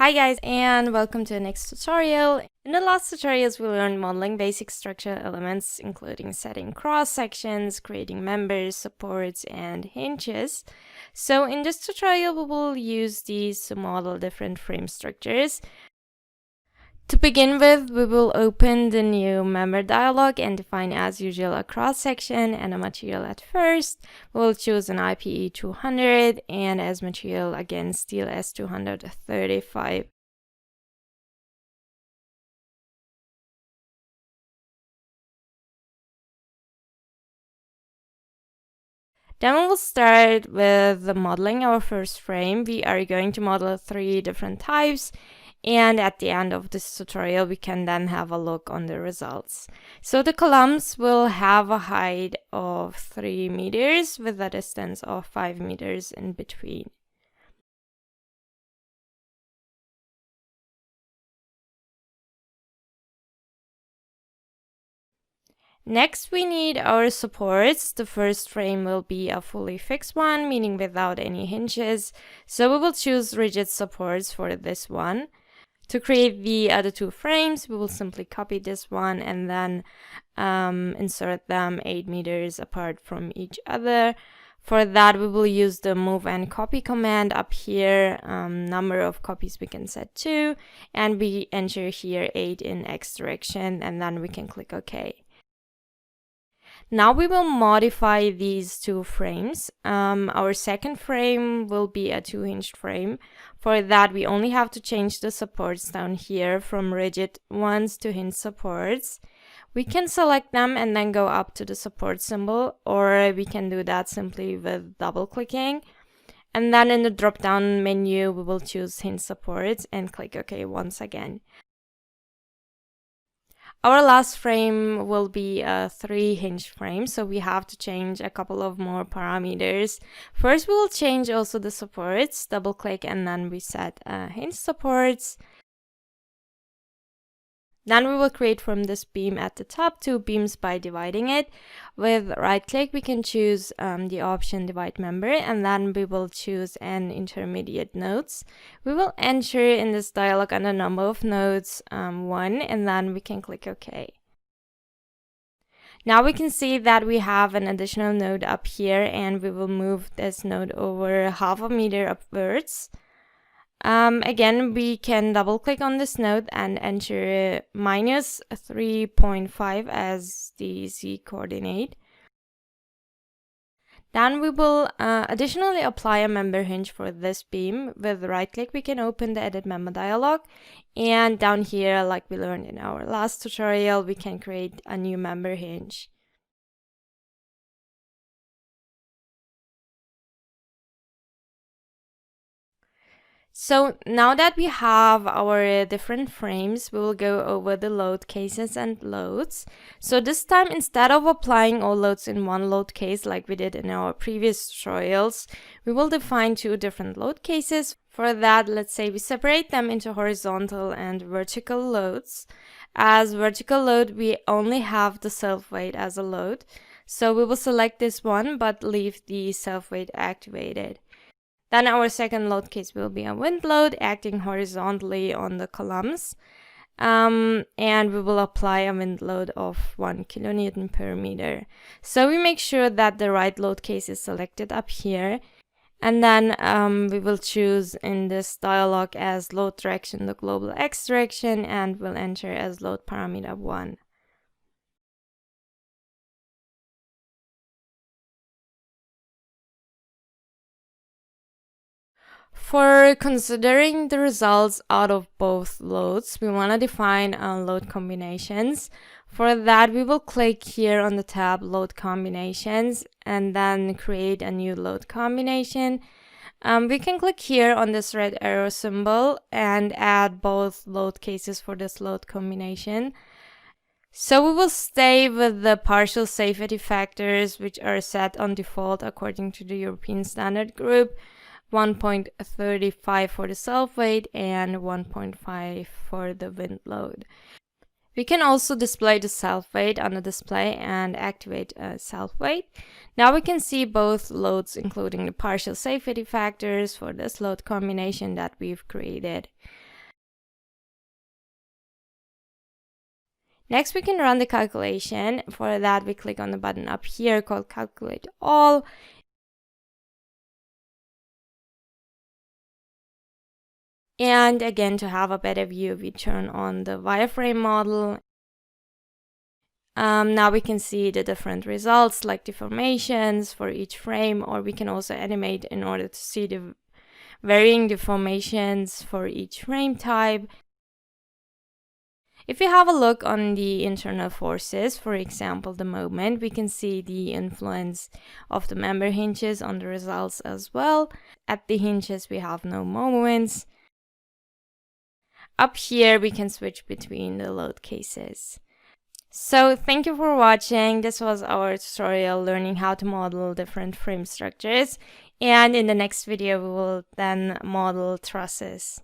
Hi guys, and welcome to the next tutorial. In the last tutorials we learned modeling basic structural elements including setting cross sections, creating members, supports, and hinges. So in this tutorial we will use these to model different frame structures. To begin with, we will open the new member dialog and define as usual a cross section and a material at first. We'll choose an IPE 200 and as material again steel S235. Then we will start with modeling our first frame. We are going to model 3 different types. And at the end of this tutorial, we can then have a look on the results. So the columns will have a height of 3 meters with a distance of 5 meters in between. Next, we need our supports. The first frame will be a fully fixed one, meaning without any hinges. So we will choose rigid supports for this one. To create the other 2 frames, we will simply copy this one and then insert them 8 meters apart from each other. For that, we will use the move and copy command up here. Number of copies we can set 2, and we enter here 8 in X direction, and then we can click OK. Now we will modify these 2 frames. Our second frame will be a 2-hinged frame. For that, we only have to change the supports down here from rigid ones to hinge supports. We can select them and then go up to the support symbol, or we can do that simply with double clicking. And then in the drop down menu, we will choose hinge supports and click OK once again. Our last frame will be a 3-hinge frame, so we have to change a couple of more parameters. First, we will change also the supports, double click, and then we set hinge supports. Then we will create from this beam at the top 2 beams by dividing it. With right click, we can choose the option divide member, and then we will choose an intermediate nodes. We will enter in this dialog under number of nodes 1, and then we can click OK. Now we can see that we have an additional node up here, and we will move this node over half a meter upwards. Again, we can double click on this node and enter minus 3.5 as the Z coordinate. Then we will additionally apply a member hinge for this beam. With right click, we can open the edit member dialog, and down here, like we learned in our last tutorial, we can create a new member hinge. So now that we have our different frames, we will go over the load cases and loads. So this time, instead of applying all loads in one load case like we did in our previous tutorials, we will define 2 different load cases. For that, let's say we separate them into horizontal and vertical loads. As vertical load, we only have the self-weight as a load. So we will select this one, but leave the self-weight activated. Then our second load case will be a wind load acting horizontally on the columns. And we will apply a wind load of 1 kilonewton per meter. So we make sure that the right load case is selected up here. And then we will choose in this dialog as load direction the global X direction, and we'll enter as load parameter 1. For considering the results out of both loads, we want to define load combinations. For that, we will click here on the tab Load Combinations and then create a new load combination. We can click here on this red arrow symbol and add both load cases for this load combination. So we will stay with the partial safety factors, which are set on default according to the European Standard Group. 1.35 for the self-weight and 1.5 for the wind load. We can also display the self-weight on the display and activate self-weight. Now we can see both loads, including the partial safety factors for this load combination that we've created. Next, we can run the calculation. For that, we click on the button up here called Calculate All. And again, to have a better view, we turn on the wireframe model. Now we can see the different results like deformations for each frame, or we can also animate in order to see the varying deformations for each frame type. If we have a look on the internal forces, for example the moment, we can see the influence of the member hinges on the results as well. At the hinges we have no moments. Up here we can switch between the load cases. So thank you for watching. This was our tutorial learning how to model different frame structures, and in the next video we will then model trusses.